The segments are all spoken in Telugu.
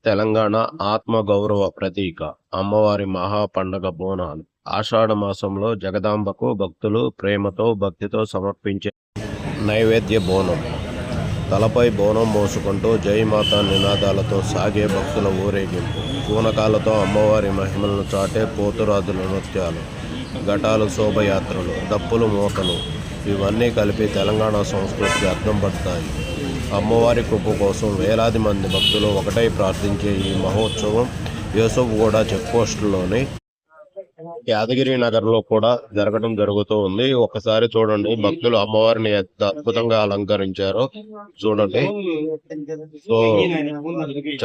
తెలంగాణ ఆత్మగౌరవ ప్రతీక అమ్మవారి మహా పండగ బోనాలు. ఆషాఢ మాసంలో జగదాంబకు భక్తులు ప్రేమతో భక్తితో సమర్పించే నైవేద్య బోనం. తలపై బోనం మోసుకుంటూ జయమాత నినాదాలతో సాగే భక్తుల ఊరేగింపు. పూనకాలతో అమ్మవారి మహిమలను చాటే పోతురాజుల నృత్యాలు, ఘటాలు, శోభయాత్రలు, డప్పులు, మూతలు ఇవన్నీ కలిపి తెలంగాణ సంస్కృతికి అర్థం పడతాయి. అమ్మవారి కృప కోసం వేలాది మంది భక్తులు ఒకటై ప్రార్థించే ఈ మహోత్సవం యూసుఫ్గూడ చెక్పోస్టులోని యాదగిరి నగర్లో కూడా జరగడం జరుగుతూ ఉంది. ఒకసారి చూడండి, భక్తులు అమ్మవారిని ఎంత అద్భుతంగా అలంకరించారో చూడండి. సో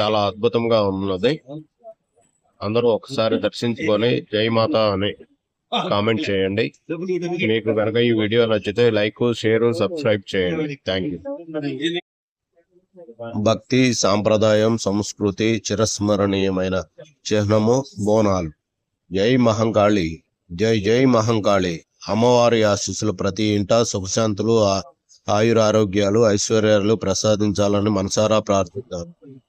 చాలా అద్భుతంగా ఉన్నది. అందరూ ఒకసారి దర్శించుకొని జయమాత అని కామెంట్ చేయండి. మీకు కనుక ఈ వీడియో నచ్చితే లైక్, షేర్, సబ్స్క్రైబ్ చేయండి. Thank you. భక్తి, సాంప్రదాయం, సంస్కృతి చిరస్మరణీయమైన చిహ్నము బోనాలు. జై మహంకాళి, జై జై మహంకాళి. అమ్మవారి ఆశీస్సులు ప్రతి ఇంటా సుఖశాంతులు, ఆయురారోగ్యాలు, ఐశ్వర్యాలు ప్రసాదించాలని మనసారా ప్రార్థిద్దాం.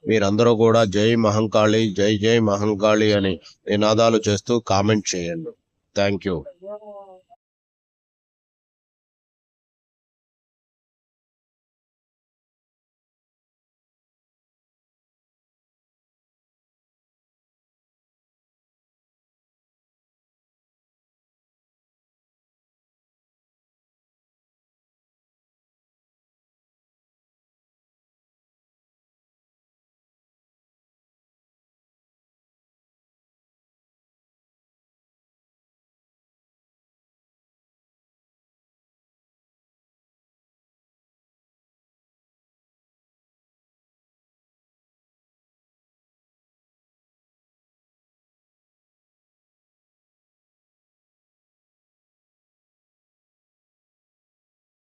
మీరందరూ కూడా జై మహంకాళి, జై జై మహంకాళి అని నినాదాలు చేస్తూ కామెంట్ చేయండి. Thank you.